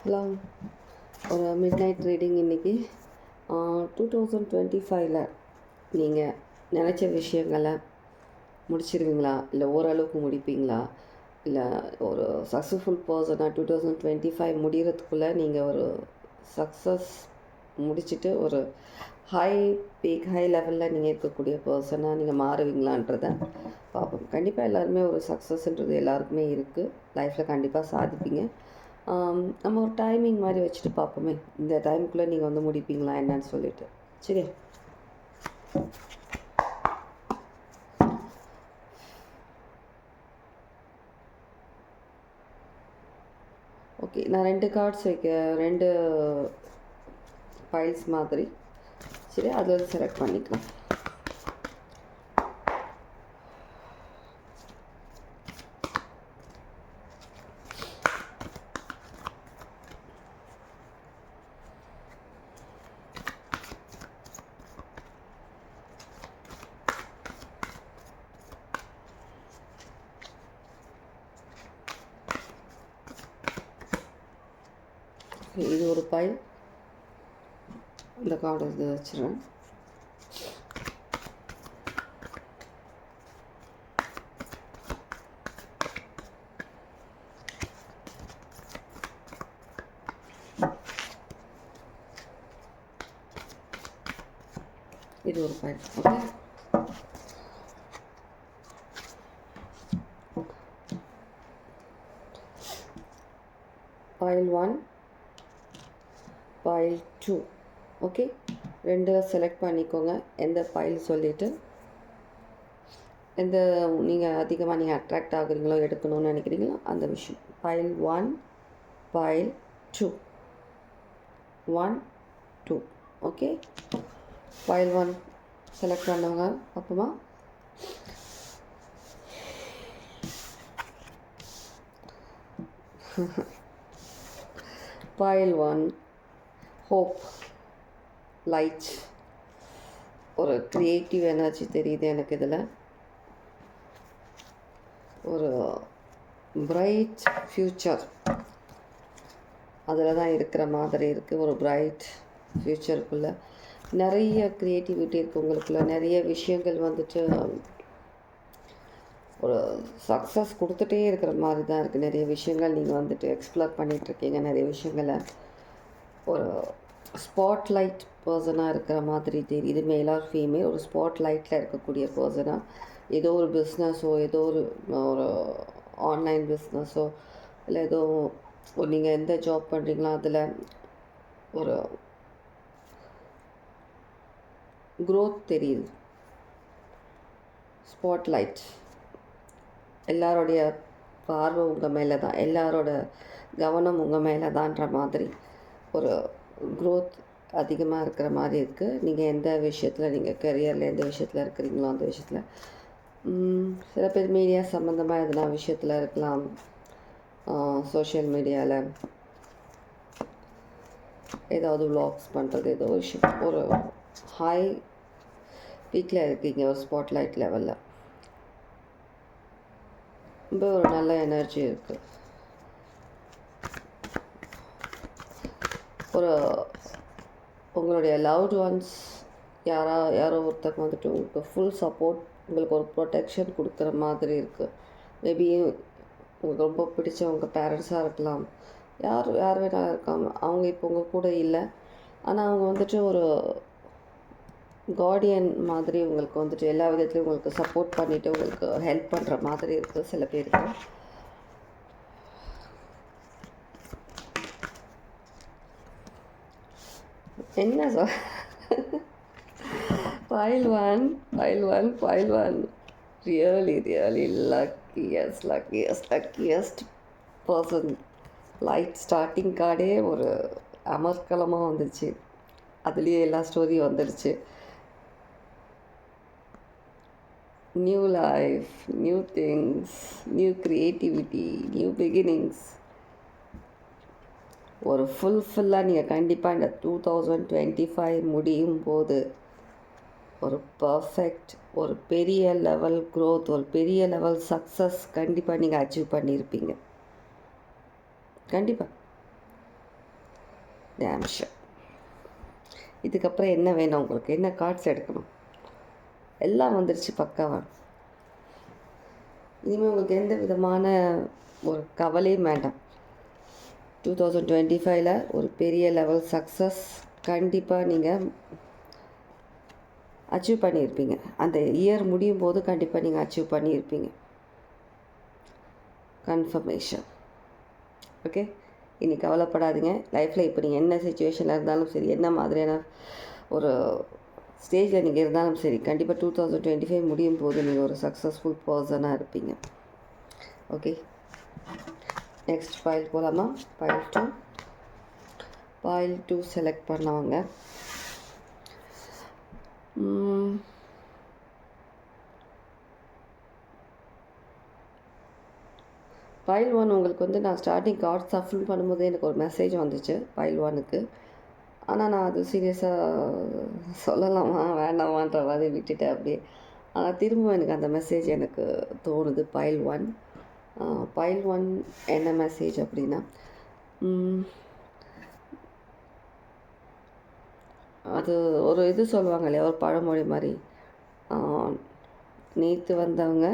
Hello, ஒரு mid night reading இன்றைக்கி 2025 நீங்கள் நினச்ச விஷயங்களை முடிச்சிருவீங்களா, இல்லை ஓரளவுக்கு முடிப்பீங்களா, இல்லை ஒரு சக்ஸஸ்ஃபுல் பர்சனாக 2025 முடிகிறதுக்குள்ளே நீங்கள் ஒரு சக்ஸஸ் முடிச்சுட்டு ஒரு ஹை லெவலில் நீங்கள் இருக்கக்கூடிய பர்சனாக நீங்கள் மாறுவீங்களான்றதை பார்ப்போம். கண்டிப்பாக எல்லாருமே ஒரு சக்ஸஸ்ன்றது எல்லாருக்குமே இருக்குது. லைஃப்பில் கண்டிப்பாக சாதிப்பீங்க. நம்ம ஒரு டைமிங் மாதிரி வச்சுட்டு பார்ப்போமே, இந்த டைமுக்குள்ளே நீங்கள் வந்து முடிப்பீங்களா என்னன்னு சொல்லிட்டு. சரி, ஓகே. நான் 2 கார்ட்ஸ் ரெண்டு ஃபைல்ஸ் மாதிரி. சரி, அதில் செலக்ட் பண்ணிக்கலாம். இது ஒரு பைல், இந்த கார்டு இது வச்சுருவேன். இது ஒரு file. Okay, file 1, file 2. Okay, 2 select பண்ணிக்கோங்க. எந்த பைல் சொல்லிவிட்டு எந்த நீங்கள் அதிகமாக நீங்கள் அட்ராக்ட் ஆகுறீங்களோ, எடுக்கணும்னு நினைக்கிறீங்களோ அந்த விஷயம். File 1, file 2, 1, 2. Okay, file 1 select பண்ணவங்க அப்போமா பைல் 1 ஹோப், லைட், ஒரு க்ரியேட்டிவ் எனர்ஜி தெரியுது எனக்கு இதில். ஒரு பிரைட் ஃப்யூச்சர் அதில் தான் இருக்கிற மாதிரி இருக்குது. ஒரு பிரைட் ஃப்யூச்சருக்குள்ளே நிறைய க்ரியேட்டிவிட்டி இருக்குது உங்களுக்குள்ள. நிறைய விஷயங்கள் வந்துட்டு ஒரு சக்ஸஸ் கொடுத்துட்டே இருக்கிற மாதிரி தான் இருக்குது. நிறைய விஷயங்கள் நீங்கள் வந்துட்டு எக்ஸ்ப்ளோர் பண்ணிகிட்ருக்கீங்க. நிறைய விஷயங்களை ஒரு ஸ்பாட்லைட் பர்சனாக இருக்கிற மாதிரி தெரியுது. மேல் ஆர் ஃபீமேல், ஒரு ஸ்பாட்லைட்டில் இருக்கக்கூடிய பர்சனாக ஏதோ ஒரு பிஸ்னஸோ, ஏதோ ஒரு ஆன்லைன் பிஸ்னஸோ, இல்லை ஏதோ நீங்கள் எந்த ஜாப் பண்ணுறீங்களோ அதில் ஒரு க்ரோத் தெரியுது. ஸ்பாட்லைட், எல்லாரோடைய பார்வை உங்கள் மேலே தான், எல்லாரோட கவனம் உங்கள் மேலே தான்ற மாதிரி ஒரு க்ரோத் அதிகமாக இருக்கிற மாதிரி இருக்குது. நீங்கள் எந்த விஷயத்தில், நீங்கள் கரியரில் எந்த விஷயத்தில் இருக்கிறீங்களோ அந்த விஷயத்தில். சில பேர் மீடியா சம்மந்தமாக எதனா விஷயத்தில் இருக்கலாம். சோஷியல் மீடியாவில் ஏதாவது வ்ளாக்ஸ் பண்ணுறது, ஏதோ விஷயம், ஒரு ஹை பீக்கில் இருக்கீங்க, ஒரு ஸ்பாட்லைட் லெவலில். ரொம்ப ஒரு நல்ல எனர்ஜி இருக்குது. ஒரு உங்களுடைய லவ்ட் ஒன்ஸ் யாரோ ஒருத்தருக்கு வந்துட்டு உங்களுக்கு ஃபுல் சப்போர்ட், உங்களுக்கு ஒரு ப்ரொடெக்ஷன் கொடுக்குற மாதிரி இருக்குது. மேபி உங்களுக்கு ரொம்ப பிடிச்சவங்க பேரண்ட்ஸாக இருக்கலாம், யார் வேணாலும் இருக்காங்க. அவங்க இப்போ உங்கள் கூட இல்லை, ஆனால் அவங்க வந்துட்டு ஒரு கார்டியன் மாதிரி உங்களுக்கு வந்துட்டு எல்லா விதத்துலையும் உங்களுக்கு சப்போர்ட் பண்ணிவிட்டு உங்களுக்கு ஹெல்ப் பண்ணுற மாதிரி இருக்குது சில பேருக்கு. என்ன sir, pile 1 really luckiest person. Light starting கார்டே ஒரு அமர்க்கலமாக வந்துருச்சு, அதுலேயே எல்லா ஸ்டோரியும் வந்துடுச்சு. New life, new things, new creativity, new beginnings. ஒரு ஃபுல்லாக நீங்கள் கண்டிப்பாக இந்த 2025 முடியும் போது ஒரு பர்ஃபெக்ட், ஒரு பெரிய லெவல் க்ரோத், ஒரு பெரிய லெவல் சக்ஸஸ் கண்டிப்பாக நீங்கள் அச்சீவ் பண்ணியிருப்பீங்க. கண்டிப்பாக டேம்ஷர். இதுக்கப்புறம் என்ன வேணும் உங்களுக்கு? என்ன கார்ட்ஸ் எடுக்கணும்? எல்லாம் வந்துருச்சு பக்காவாக. இனிமேல் உங்களுக்கு எந்த விதமான ஒரு கவலையும் வேண்டாம். 2025 ஒரு பெரிய லெவல் சக்ஸஸ் கண்டிப்பாக நீங்கள் அச்சீவ் பண்ணியிருப்பீங்க. அந்த இயர் முடியும் போது கண்டிப்பாக நீங்கள் அச்சீவ் பண்ணியிருப்பீங்க. கன்ஃபர்மேஷன். ஓகே, இனி கவலைப்படாதீங்க. லைஃப்பில் இப்போ நீங்கள் என்ன சுச்சுவேஷனில் இருந்தாலும் சரி, என்ன மாதிரியான ஒரு ஸ்டேஜில் நீங்கள் இருந்தாலும் சரி, கண்டிப்பாக 2025 முடியும் போது நீங்கள் ஒரு சக்ஸஸ்ஃபுல் பர்சனாக இருப்பீங்க. ஓகே, நெக்ஸ்ட் ஃபைல் போகலாமா? ஃபைல் 2 செலக்ட் பண்ணவங்க ஃபைல் 1 உங்களுக்கு வந்து நான் ஸ்டார்டிங் கார்ட் சஃபில் பண்ணும்போதே எனக்கு ஒரு மெசேஜ் வந்துச்சு ஃபைல் 1க்கு. ஆனால் நான் அது சீரியஸாக சொல்லலாமா வேண்டாமான்ற மாதிரி விட்டுட்டேன் அப்படியே. ஆனால் திரும்ப எனக்கு அந்த மெசேஜ் எனக்கு தோணுது. ஃபைல் 1 என்ன மெசேஜ் அப்படின்னா, அது ஒரு இது சொல்லுவாங்க இல்லையா, ஒரு பழமொழி மாதிரி, நேற்று வந்தவங்க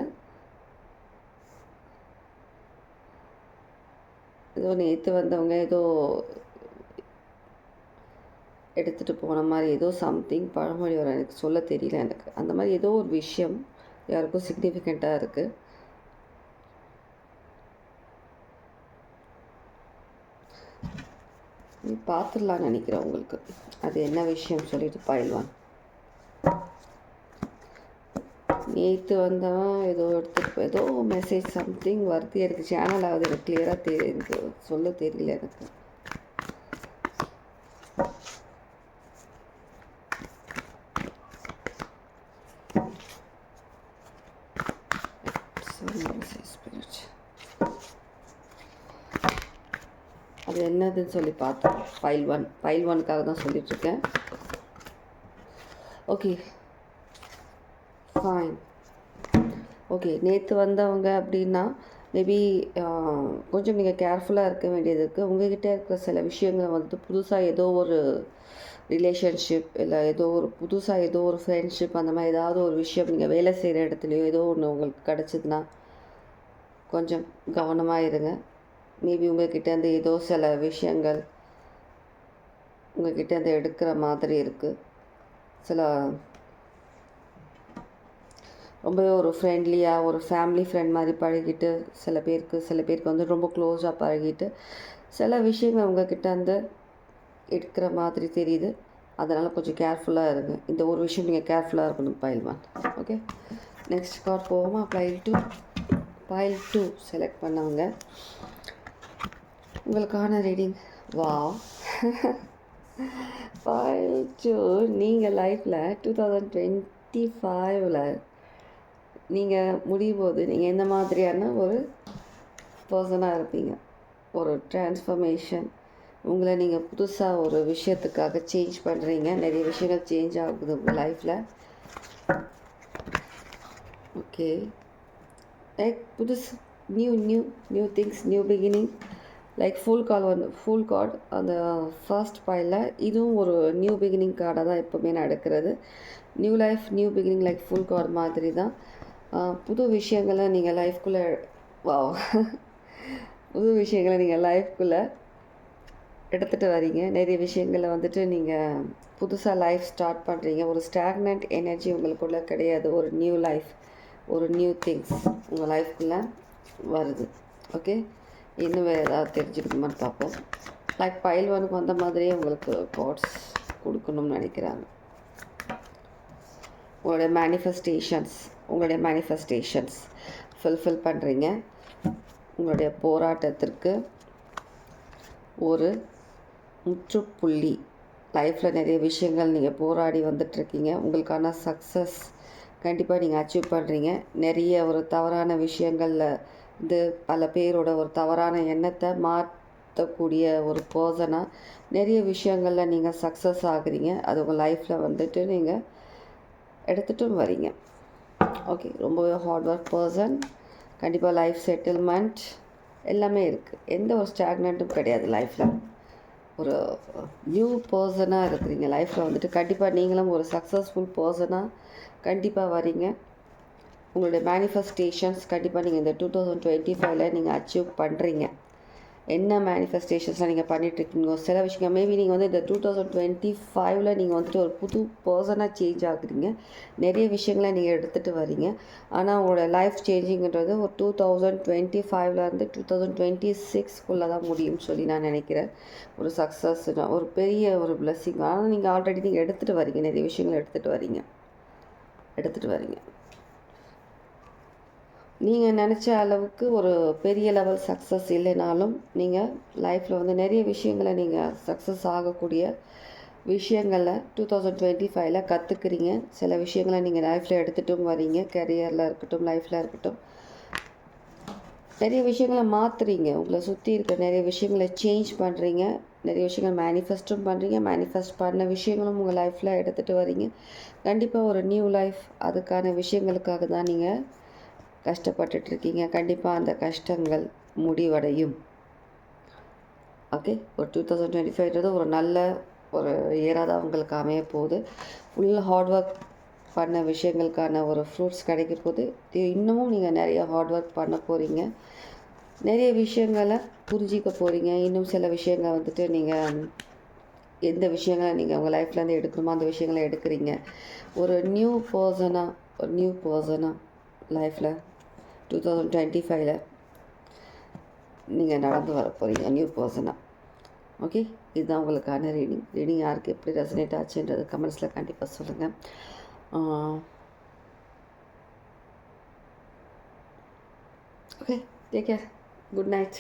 ஏதோ எடுத்துகிட்டு போன மாதிரி ஏதோ சம்திங் பழமொழி வர, எனக்கு சொல்ல தெரியல எனக்கு. அந்த மாதிரி ஏதோ ஒரு விஷயம் யாருக்கும் சிக்னிஃபிகண்ட்டாக இருக்குது. பார்த்துடலான்னு நினைக்கிறேன் உங்களுக்கு அது என்ன விஷயம் சொல்லிட்டு. ஃபைல் 1 நேற்று வந்தவன் ஏதோ எடுத்துகிட்டு ஏதோ மெசேஜ் சம்திங் வருது. எனக்கு சேனல் ஆகுது, எனக்கு கிளியராக எனக்கு சொல்ல தெரியல எனக்கு. அது என்னதுன்னு சொல்லி பார்த்தோம். ஃபைல் 1க்காக தான் சொல்லிகிட்ருக்கேன். Okay fine. ஓகே, நேற்று வந்தவங்க அப்படின்னா மேபி கொஞ்சம் நீங்கள் கேர்ஃபுல்லாக இருக்க வேண்டியது இருக்குது. உங்கள்கிட்ட இருக்கிற சில விஷயங்களை வந்துட்டு புதுசாக ஏதோ ஒரு ரிலேஷன்ஷிப், இல்லை ஏதோ ஒரு ஃப்ரெண்ட்ஷிப், அந்த மாதிரி ஏதாவது ஒரு விஷயம் நீங்கள் வேலை செய்கிற இடத்துலையோ ஏதோ ஒன்று உங்களுக்கு கிடச்சிதுன்னா கொஞ்சம் கவனமாக இருங்க. மேபி உங்கள்கிட்டேருந்து ஏதோ சில விஷயங்கள் உங்கள்கிட்டேருந்து எடுக்கிற மாதிரி இருக்குது. சில ரொம்பவே ஒரு ஃப்ரெண்ட்லியாக ஒரு ஃபேமிலி ஃப்ரெண்ட் மாதிரி பழகிட்டு, சில பேருக்கு வந்து ரொம்ப க்ளோஸாக பழகிட்டு சில விஷயங்கள் உங்கள்கிட்டேருந்து எடுக்கிற மாதிரி தெரியுது. அதனால் கொஞ்சம் கேர்ஃபுல்லாக இருங்க. இந்த ஒரு விஷயம் நீங்கள் கேர்ஃபுல்லாக இருக்கணும். ஃபைல் 1. ஓகே, நெக்ஸ்ட் கார்ட் போவோமா? ஃபைல் 2 செலக்ட் பண்ணவங்க உங்களுக்கான ரீடிங். வாவ். ஃபைல் 2 நீங்கள் லைஃப்பில் 2025 நீங்கள் முடியும் போது நீங்கள் எந்த மாதிரியான ஒரு பர்சனாக இருப்பீங்க? ஒரு ட்ரான்ஸ்ஃபர்மேஷன், உங்களை நீங்கள் புதுசாக ஒரு விஷயத்துக்காக சேஞ்ச் பண்ணுறீங்க. நிறைய விஷயங்கள் சேஞ்ச் ஆகுது உங்கள் லைஃப்பில். ஓகே, லைக் புதுசு, new things, new beginning. Like full card அந்த ஃபர்ஸ்ட் ஃபைலில் இதுவும் ஒரு நியூ பிகினிங் கார்டாக தான் எப்போவுமே நடக்கிறது. New life, new beginning, like full card மாதிரி தான். புது விஷயங்களை நீங்கள் லைஃப்குள்ளே எடுத்துகிட்டு வரீங்க. நிறைய விஷயங்களை வந்துட்டு நீங்கள் புதுசாக லைஃப் ஸ்டார்ட் பண்ணுறீங்க. ஒரு ஸ்டாக்னன்ட் எனர்ஜி உங்களுக்குள்ளே கிடையாது. ஒரு நியூ லைஃப், ஒரு நியூ திங்ஸ் உங்கள் லைஃப்குள்ளே வருது. ஓகே, இன்னும் வேறு ஏதாவது தெரிஞ்சுக்கணுமான்னு பார்ப்போம். லைக் ஃபைல் 1க்கு வந்த மாதிரியே உங்களுக்கு கார்ட்ஸ் கொடுக்கணும்னு நினைக்கிறாங்க. உங்களுடைய மேனிஃபெஸ்டேஷன்ஸ் ஃபுல்ஃபில் பண்ணுறீங்க. உங்களுடைய போராட்டத்திற்கு ஒரு முற்றுப்புள்ளி. லைஃப்பில் நிறைய விஷயங்கள் நீங்கள் போராடி வந்துட்டுருக்கீங்க. உங்களுக்கான சக்ஸஸ் கண்டிப்பாக நீங்கள் அச்சீவ் பண்ணுறீங்க. நிறைய ஒரு தவறான விஷயங்களில் இது பல பேரோட ஒரு தவறான எண்ணத்தை மாற்றக்கூடிய ஒரு பர்சனாக நிறைய விஷயங்களில் நீங்கள் சக்ஸஸ் ஆகுறீங்க. அது உங்கள் லைஃப்பில் வந்துட்டு நீங்கள் எடுத்துகிட்டும் வரீங்க. ஓகே, ரொம்பவே ஹார்ட் ஒர்க் பர்சன். கண்டிப்பாக லைஃப் செட்டில்மெண்ட் எல்லாமே இருக்குது. எந்த ஒரு ஸ்டாக்னண்ட்டும் கிடையாது லைஃப்பில். ஒரு நியூ பர்சனாக இருக்கிறீங்க. லைஃப்பில் வந்துட்டு கண்டிப்பாக நீங்களும் ஒரு சக்ஸஸ்ஃபுல் பர்சனாக கண்டிப்பாக வரீங்க. உங்களுடைய மேனிஃபெஸ்டேஷன்ஸ் கண்டிப்பாக நீங்கள் இந்த 2025 நீங்கள் அச்சீவ் பண்ணுறீங்க. என்ன மேனிஃபெஸ்டேஷன்ஸ்லாம் நீங்கள் பண்ணிகிட்ருக்கீங்க, சில விஷயங்கள் மேபி நீங்கள் வந்து இந்த 2025 நீங்கள் வந்துட்டு ஒரு புது பர்சனாக சேஞ்ச் ஆகுறீங்க. நிறைய விஷயங்களை நீங்கள் எடுத்துகிட்டு வரீங்க. ஆனால் உங்களோட லைஃப் சேஞ்சிங்கிறது ஒரு 2025 2026 தான் முடியும்னு சொல்லி நான் நினைக்கிறேன். ஒரு சக்ஸஸ், ஒரு பெரிய ஒரு பிளெஸ்ஸிங். ஆனால் நீங்கள் ஆல்ரெடி நீங்கள் எடுத்துகிட்டு வரீங்க, நிறைய விஷயங்களை எடுத்துகிட்டு வரீங்க. நீங்கள் நினச்ச அளவுக்கு ஒரு பெரிய லெவல் சக்ஸஸ் இல்லைனாலும் நீங்கள் லைஃப்பில் வந்து நிறைய விஷயங்களை நீங்கள் சக்ஸஸ் ஆகக்கூடிய விஷயங்களை 2025 கற்றுக்குறீங்க. சில விஷயங்களை நீங்கள் லைஃப்பில் எடுத்துகிட்டும் வரீங்க. கரியரில் இருக்கட்டும், லைஃப்பில் இருக்கட்டும், நிறைய விஷயங்களை மாற்றுறீங்க. உங்களை சுற்றி இருக்க நிறைய விஷயங்களை சேஞ்ச் பண்ணுறீங்க. நிறைய விஷயங்கள் மேனிஃபெஸ்ட்டும் பண்ணுறீங்க. மேனிஃபெஸ்ட் பண்ண விஷயங்களும் உங்கள் லைஃப்பில் எடுத்துகிட்டு வரீங்க. கண்டிப்பாக ஒரு நியூ லைஃப், அதுக்கான விஷயங்களுக்காக தான் நீங்கள் கஷ்டப்பட்டுட்ருக்கீங்க. கண்டிப்பாக அந்த கஷ்டங்கள் முடிவடையும். ஓகே, ஒரு 2025 ஒரு நல்ல ஒரு இயராக தான் உங்களுக்கு அமைய போகுது. ஃபுல் ஹார்ட் ஒர்க் பண்ண விஷயங்களுக்கான ஒரு ஃப்ரூட்ஸ் கிடைக்க போகுது. இன்னமும் நீங்கள் நிறைய ஹார்ட் ஒர்க் பண்ண போகிறீங்க. நிறைய விஷயங்களை புரிஞ்சிக்க போகிறீங்க. இன்னும் சில விஷயங்கள் வந்துட்டு நீங்கள் எந்த விஷயங்களை நீங்கள் உங்கள் லைஃப்லேருந்து எடுக்கணுமோ அந்த விஷயங்களை எடுக்கிறீங்க. ஒரு நியூ பர்சனாக லைஃப்பில் 2025 நீங்கள் நடந்து வர போகிறீங்க நியூ பர்சனாக. ஓகே, இதுதான் உங்களுக்கான ரீடிங் யாருக்கு எப்படி ரெசனேட் ஆச்சுன்றது கமெண்ட்ஸில் கண்டிப்பாக சொல்லுங்கள். Okay, take care, good night.